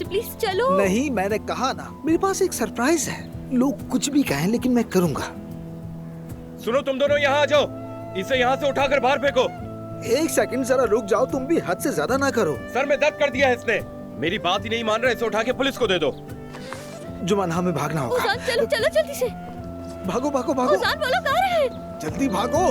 से, प्लीज चलो। नहीं, मैंने कहा ना, मेरे पास एक सरप्राइज है। लोग कुछ भी कहें लेकिन मैं करूंगा। सुनो, तुम दोनों यहाँ आ जाओ। इसे यहाँ से उठाकर बाहर फेंको। एक सेकंड, जरा रुक जाओ, तुम भी हद से ज्यादा ना करो। सर में दर्द कर दिया है इसने। मेरी बात ही नहीं मान रहा, इसे उठा के पुलिस को दे दो। जुमान, हमें भागना होगा। उजान, चलो चलो जल्दी से। भागो भागो भागो। उजान, बोलो कहाँ रहे? जल्दी भागो।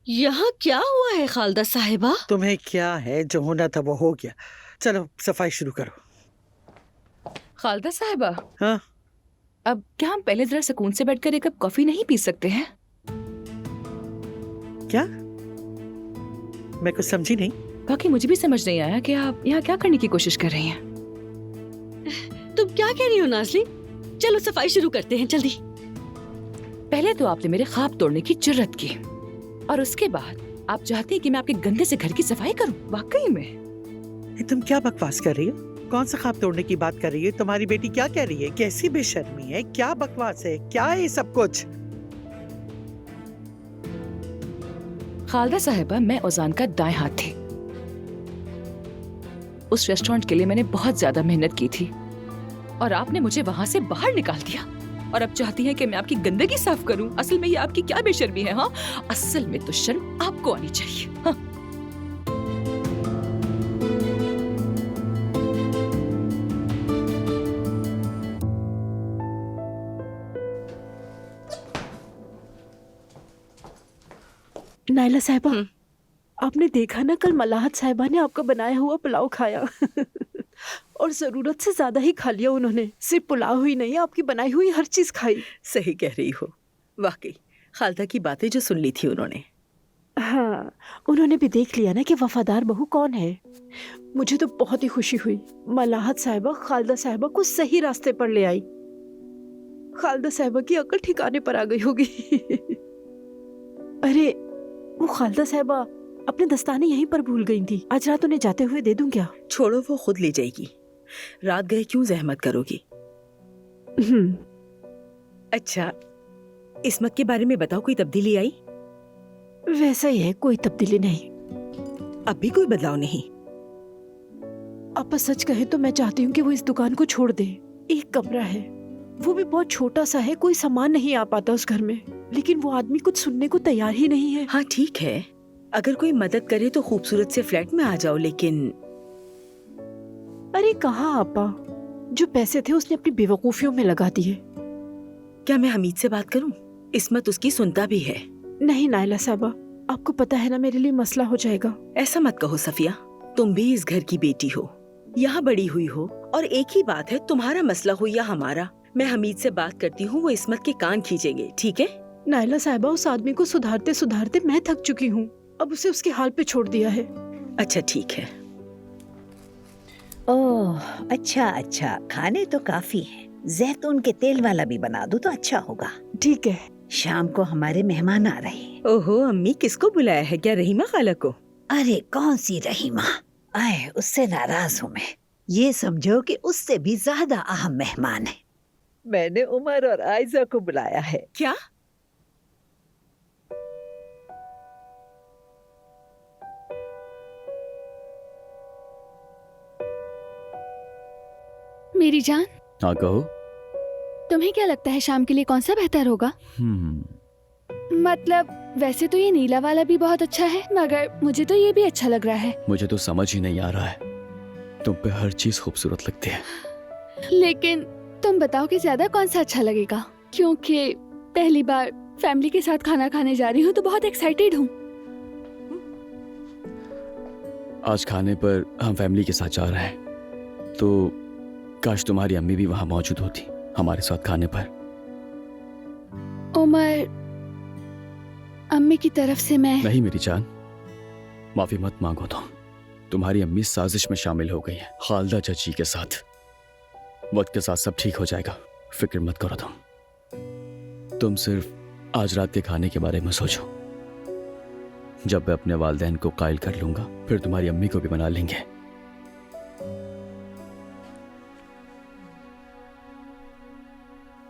यहाँ क्या हुआ है खालदा साहिबा? तुम्हें क्या है, जो होना था वो हो गया। चलो सफाई शुरू करो। खालदा साहिबा, हाँ? अब क्या हम पहले जरा सुकून से बैठकर एक कप कॉफी नहीं पी सकते हैं? क्या? मैं कुछ समझी नहीं। बाकी मुझे भी समझ नहीं आया कि आप यहाँ क्या करने की कोशिश कर रही हैं। तुम क्या कह रही हो नाज़ली? चलो सफाई शुरू करते हैं, जल्दी। पहले तो आपने मेरे ख्वाब तोड़ने की जुर्रत की, और उसके बाद आप चाहते हैं कि मैं आपके गंदे से घर की सफाई करूं? वाकई में तुम क्या बकवास कर रही हो? कौन सा ख्वाब तोड़ने की बात कर रही है? तुम्हारी बेटी क्या कह रही है? कैसी बेशर्मी है, क्या बकवास है, क्या है ये सब कुछ? खालदा साहिबा, मैं ओजान का दाएं हाथ थी। उस रेस्टोरेंट के लिए मैंने बहुत ज्यादा मेहनत की थी, और आपने मुझे वहां से बाहर निकाल दिया, और अब चाहती हैं कि मैं आपकी गंदगी साफ करूं। असल में ये आपकी क्या बेशर्मी है? हाँ, असल में तो शर्म आपको आनी चाहिए। हाँ। नायला साहिबा, आपने देखा ना, कल मलाहत साहिबा ने आपका बनाया हुआ पुलाव खाया और जरूरत से ज्यादा ही खा लिया उन्होंने। सिर्फ पुलाव ही नहीं, आपकी बनाई हुई हर चीज खाई। सही कह रही हो, वाकई खालदा की बातें जो सुन ली थी उन्होंने। हाँ, उन्होंने भी देख लिया ना कि वफादार बहू कौन है। मुझे तो बहुत ही खुशी हुई। मलाहत साहिबा खालदा साहिबा को सही रास्ते पर ले आई। खालदा साहिबा की अकल ठिकाने पर आ गई होगी। अरे वो खालदा साहिबा अपने दस्ताने यहीं पर भूल गई थी। आज रात उन्हें जाते हुए दे दूं क्या? छोड़ो, वो खुद ले जाएगी। रात गए क्यों जहमत करोगी? अच्छा, इस्मत के बारे में बताओ, कोई तब्दीली आई? वैसा ही है, कोई तब्दीली नहीं। अब भी कोई बदलाव नहीं? आपा सच कहे तो मैं चाहती हूँ कि वो इस दुकान को छोड़ दे। एक कमरा है, वो भी बहुत छोटा सा है, कोई सामान नहीं आ पाता उस घर में, लेकिन वो आदमी कुछ सुनने को तैयार ही नहीं है। हाँ ठीक है, अगर कोई मदद करे तो खूबसूरत से फ्लैट में आ जाओ, लेकिन अरे कहाँ आपा, जो पैसे थे उसने अपनी बेवकूफियों में लगा दिए। क्या मैं हमीद से बात करूं? इस्मत उसकी सुनता भी है। नहीं नायला साहबा, आपको पता है ना मेरे लिए मसला हो जाएगा। ऐसा मत कहो सफिया, तुम भी इस घर की बेटी हो, यहाँ बड़ी हुई हो, और एक ही बात है, तुम्हारा मसला हो या हमारा। मैं हमीद से बात करती हूँ, वो इस्मत के कान खींचेंगे, ठीक है? नायला साहिबा, उस आदमी को सुधारते सुधारते मैं थक चुकी हूँ। अब उसे उसके हाल पे छोड़ दिया है। अच्छा ठीक है। ओह अच्छा अच्छा, खाने तो काफी है। जैतून के तेल वाला भी बना दो तो अच्छा होगा। ठीक है। शाम को हमारे मेहमान आ रहे हैं। ओहो अम्मी, किसको बुलाया है? क्या रहीमा खाला को? अरे कौन सी रहीमा, आए उससे नाराज हूँ मैं। ये समझो कि उससे भी ज्यादा अहम मेहमान है। मैंने उमर और आयजा को बुलाया है। क्या? मेरी जान। हाँ कहो। तुम्हें क्या लगता है शाम के लिए कौन सा बेहतर होगा? मतलब वैसे तो ये नीला वाला भी बहुत अच्छा है, मगर मुझे तो ये भी अच्छा लग रहा है। मुझे तो समझ ही नहीं आ रहा है, तुम पे हर चीज खूबसूरत लगती है। लेकिन तुम बताओ कि ज्यादा कौन सा अच्छा लगेगा, क्योंकि पहली बार फैमिली के साथ खाना खाने जा रही हूँ तो बहुत एक्साइटेड हूँ। आज खाने पर हम फैमिली के साथ जा रहे हैं, तो काश तुम्हारी अम्मी भी वहाँ मौजूद होती हमारे साथ खाने पर। उमर, अम्मी की तरफ से मैं नहीं मेरी जान, माफी मत मांगो तुम्हारी अम्मी साजिश में शामिल हो गई है खालदा चाची के साथ। वक्त के साथ सब ठीक हो जाएगा, फिक्र मत करो तुम सिर्फ आज रात के खाने के बारे में सोचो। जब मैं अपने वालिदैन को कायल कर लूंगा, फिर तुम्हारी अम्मी को भी बना लेंगे।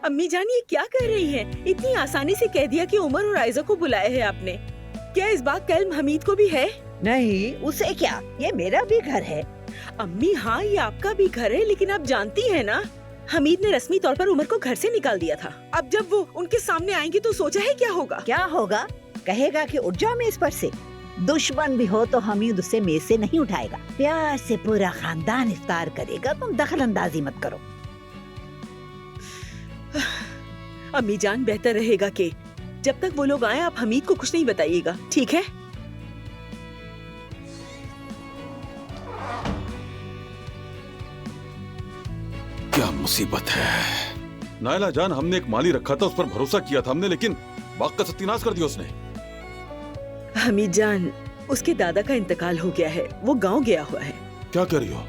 अम्मी जान ये क्या कह रही हैं? इतनी आसानी से कह दिया कि उमर और आयजा को बुलाया है आपने। क्या इस बात का इल्म हमीद को भी है? नहीं, उसे क्या, ये मेरा भी घर है। अम्मी हाँ, ये आपका भी घर है, लेकिन आप जानती हैं ना, हमीद ने रस्मी तौर पर उमर को घर से निकाल दिया था। अब जब वो उनके सामने आएंगी तो सोचा है क्या होगा? क्या होगा? कहेगा कि उठ जाओ मेज पर से। दुश्मन भी हो तो हमीद उसे मेज से नहीं उठाएगा। प्यार से पूरा खानदान इफ्तार करेगा, तुम दखल अंदाजी मत करो। अम्मी जान, बेहतर रहेगा कि जब तक वो लोग आए आप हमीद को कुछ नहीं बताइएगा, ठीक है? क्या मुसीबत है। नायला जान, हमने एक माली रखा था, उस पर भरोसा किया था हमने, लेकिन बाग का सत्यानाश कर दिया उसने। हमीद जान, उसके दादा का इंतकाल हो गया है, वो गांव गया हुआ है। क्या कर रही हो?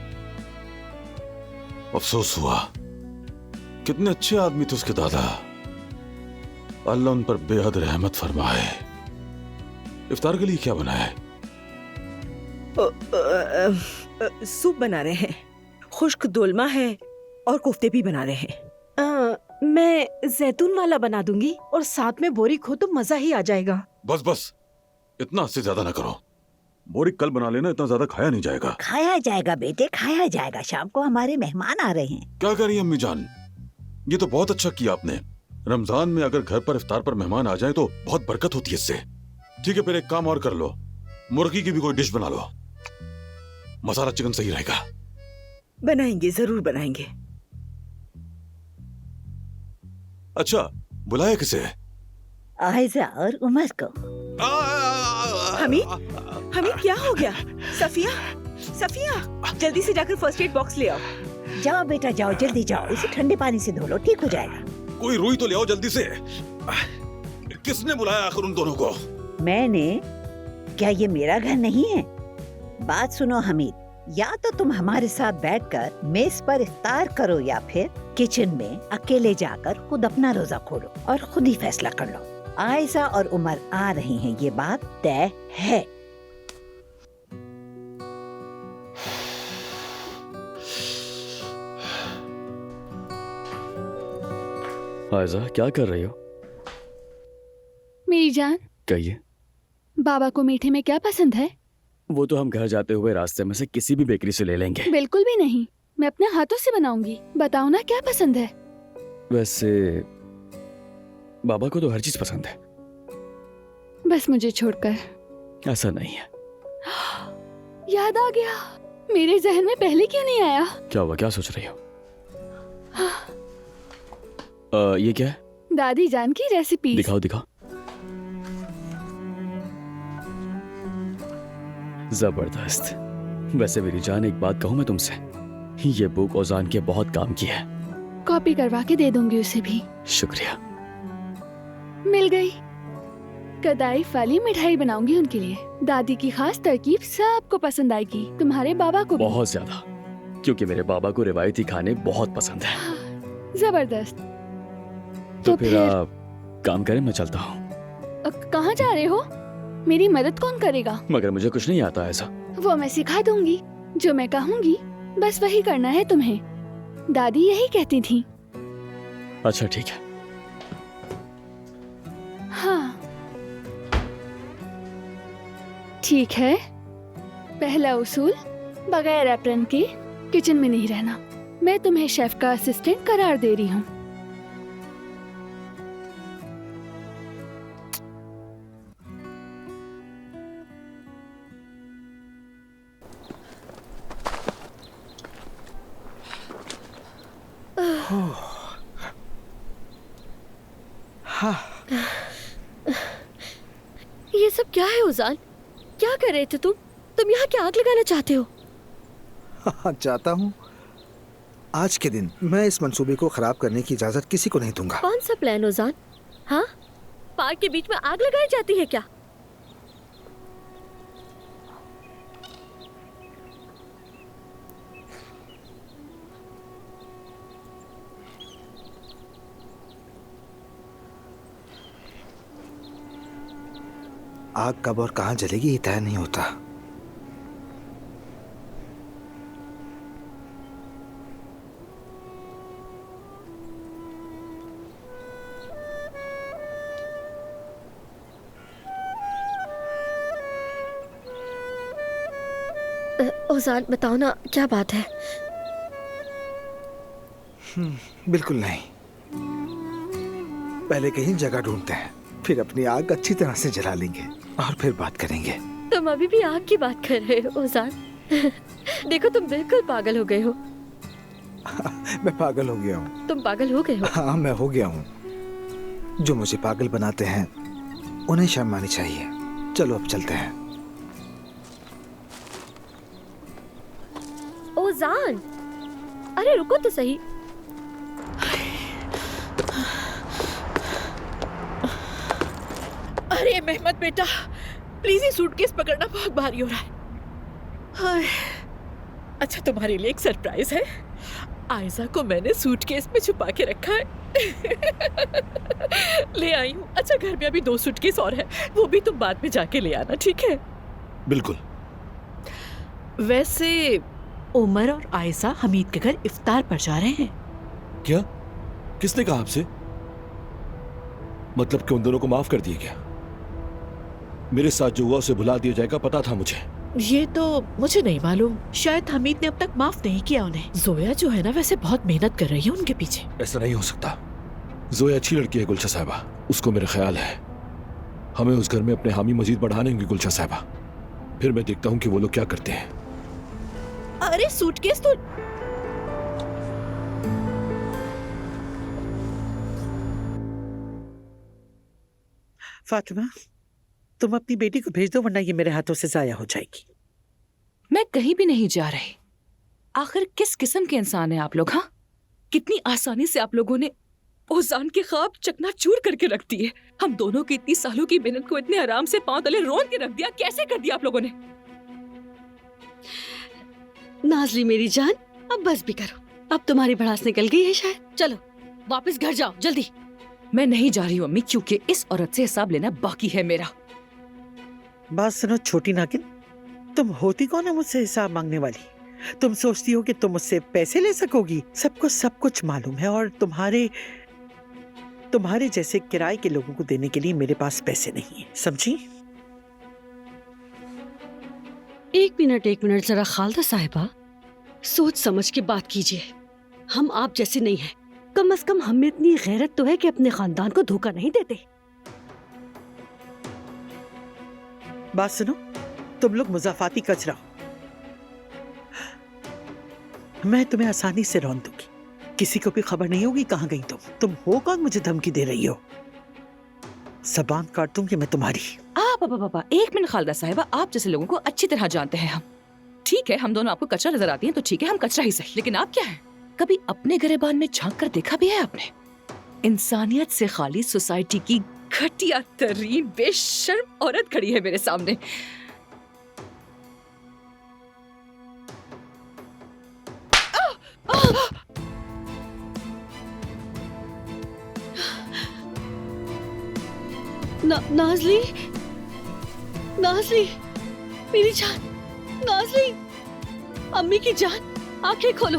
अफसोस हुआ, कितने अच्छे आदमी थे उसके दादा। अल्लाह उन पर बेहद रहमत फरमाए। इफ्तार के लिए क्या बनाया है? सूप बना रहे हैं, खुश्क दोलमा है और कोफ्ते भी बना रहे हैं। मैं जैतून वाला बना दूंगी और साथ में बोरिक हो तो मजा ही आ जाएगा। बस बस, इतना इससे ज्यादा ना करो। बोरिक कल बना लेना, इतना ज्यादा खाया नहीं जाएगा। खाया जाएगा बेटे, खाया जाएगा। शाम को हमारे मेहमान आ रहे हैं। क्या कह रही है अम्मी जान? ये तो बहुत अच्छा किया आपने। रमजान में अगर घर पर इफ्तार पर मेहमान आ जाए तो बहुत बरकत होती है इससे। ठीक है, फिर एक काम और कर लो, मुर्गी की भी कोई डिश बना लो। मसाला चिकन सही रहेगा। बनाएंगे, जरूर बनाएंगे। अच्छा, बुलाया किसे? आयजा और उमर को। हमीद, हमीद क्या हो गया? सफिया, सफिया, जल्दी से जाकर फर्स्ट एड बॉक्स ले आओ। जाओ बेटा जाओ, जल्दी जाओ, इसे ठंडे पानी से धो लो, ठीक हो जाएगा। कोई रुई तो ले आओ जल्दी से। किसने बुलाया आखिर उन दोनों को? मैंने। क्या ये मेरा घर नहीं है? बात सुनो हमीद, या तो तुम हमारे साथ बैठकर मेज पर इफ्तार करो या फिर किचन में अकेले जाकर खुद अपना रोजा खोलो और खुद ही फैसला कर लो। आयशा और उमर आ रही हैं, ये बात तय है। आयजा, क्या कर रही हो? मेरी जान, कहिए। बाबा को मीठे में क्या पसंद है? वो तो हम घर जाते हुए रास्ते में से किसी भी बेकरी से ले लेंगे। बिल्कुल भी नहीं, मैं अपने हाथों से बनाऊंगी। बताओ ना क्या पसंद है? वैसे बाबा को तो हर चीज पसंद है। बस मुझे छोड़कर। ऐसा नहीं है। याद आ गया, मेरे जहन में पहले क्यों नहीं आया? क्या हुआ, क्या सोच रही हो? ये क्या है? दादी जान की रेसिपी। दिखाओ दिखाओ। जबरदस्त। वैसे मेरी जान, एक बात कहूँ मैं तुमसे, ये बुक ओजान के बहुत काम की है। कॉपी करवा के दे दूंगी उसे भी। शुक्रिया। मिल गई। कदाइफ वाली मिठाई बनाऊंगी उनके लिए। दादी की खास तरकीब सबको पसंद आएगी, तुम्हारे बाबा को भी। बहुत ज्यादा, क्योंकि मेरे बाबा को रिवायती खाने बहुत पसंद है। जबरदस्त। तो फिर आप काम करें, मैं चलता हूँ। कहाँ जा रहे हो? मेरी मदद कौन करेगा? मगर मुझे कुछ नहीं आता ऐसा। वो मैं सिखा दूंगी, जो मैं कहूँगी बस वही करना है तुम्हें। दादी यही कहती थी। अच्छा ठीक है। हाँ ठीक है। पहला उसूल, बगैर एप्रन के किचन में नहीं रहना। मैं तुम्हें शेफ का असिस्टेंट करार दे रही हूँ। ये सब क्या है उजान? क्या कर रहे थे तुम? तुम यहाँ क्या आग लगाना चाहते हो? हाँ, चाहता हूँ। आज के दिन मैं इस मंसूबे को खराब करने की इजाजत किसी को नहीं दूंगा। कौन सा प्लान उजान? हाँ, पार्क के बीच में आग लगाई जाती है क्या? आग कब और कहां जलेगी ये तय नहीं होता। ओजान बताओ ना, क्या बात है? बिल्कुल नहीं। पहले कहीं जगह ढूंढते हैं, फिर अपनी आग अच्छी तरह से जला लेंगे और फिर बात करेंगे। तुम अभी भी आग की बात कर रहे हो ओजान? देखो तुम बिल्कुल पागल हो गए हो। मैं पागल हो गया हूँ। तुम पागल हो गए हो? हाँ, मैं हो गया हूँ। जो मुझे पागल बनाते हैं उन्हें शर्म आनी चाहिए। चलो अब चलते हैं। ओजान, अरे रुको तो सही। अरे मेहमद बेटा, प्लीज ये सूटकेस पकड़ना, बहुत भारी हो रहा है। हाय। अच्छा, तुम्हारे लिए एक सरप्राइज है। आयजा को मैंने सूटकेस में छुपा के रखा है। ले आई हूँ। अच्छा, घर में अभी 2 सूटकेस और है, वो भी तुम बाद में जाके ले आना, ठीक है? बिल्कुल। वैसे उमर और आयजा हमीद के घर इफ्तार पर जा रहे हैं। क्या? किसने कहा आपसे? मतलब कि उन दोनों को माफ कर दिए क्या? मेरे साथ जो हुआ उसे भुला दिया जाएगा, पता था मुझे। ये तो मुझे नहीं मालूम, शायद हमीद ने अब तक माफ नहीं किया उन्हें। जोया जो है ना, वैसे बहुत मेहनत कर रही है उनके पीछे। ऐसा नहीं हो सकता। जोया अच्छी लड़की है गुलशा साहिबा, उसको मेरा ख्याल है। हमें उस घर में अपने हामी मजीद बढ़ाने होंगे गुलशा साहिबा। फिर मैं देखता हूँ कि वो लोग क्या करते हैं। अरे सूटकेस तो फातिमा, तुम अपनी बेटी को भेज दो, वरना ये मेरे हाथों से जाया हो जाएगी। मैं कहीं भी नहीं जा रही। आखिर किस किस्म के इंसान हैं आप लोग? हाँ, कितनी आसानी से आप लोगों ने ओजान के ख्वाब चकनाचूर करके रख दिए। हम दोनों की इतनी सालों की मेहनत को इतने आराम से पांव तले रोन के रख दिया। कैसे कर दिया आप लोगों ने? नाज़ली मेरी जान, अब बस भी करो। अब तुम्हारी भड़ास निकल गई है शायद। चलो वापस घर जाओ जल्दी। मैं नहीं जा रही हूँ अम्मी, क्योंकि इस औरत से हिसाब लेना बाकी है मेरा। बात सुनो छोटी नागिन, तुम होती कौन है मुझसे हिसाब मांगने वाली? तुम सोचती हो कि तुम मुझसे पैसे ले सकोगी? सबको सब कुछ मालूम है, और तुम्हारे जैसे किराए के लोगों को देने के लिए मेरे पास पैसे नहीं है, समझी? एक मिनट जरा खालदा साहिबा, सोच समझ के बात कीजिए। हम आप जैसे नहीं हैं। कम से कम हमें इतनी गैरत तो है कि अपने खानदान को धोखा नहीं देते। बात सुनो, तुम लोग मुजाफाती कचरा हो। मैं तुम्हें आसानी से रौंद दूंगी, किसी को भी खबर नहीं होगी कहाँ गई तुम हो कौन, मुझे धमकी दे रही हो? ज़बान काट दूंगी मैं तुम्हारी। पापा, एक मिनट खालदा साहिबा, आप जैसे लोगों को अच्छी तरह जानते हैं हम। ठीक है, हम दोनों आपको कचरा नजर आती हैं तो ठीक है, हम कचरा ही सही, लेकिन आप क्या हैं? कभी अपने गिरेबान में झांक कर देखा भी है आपने? इंसानियत से खाली सोसाइटी की घटिया तरीन बेशर्म औरत खड़ी है मेरे सामने। नाज़ली, मेरी जान, नाज़ली, अम्मी की जान, आंखें खोलो।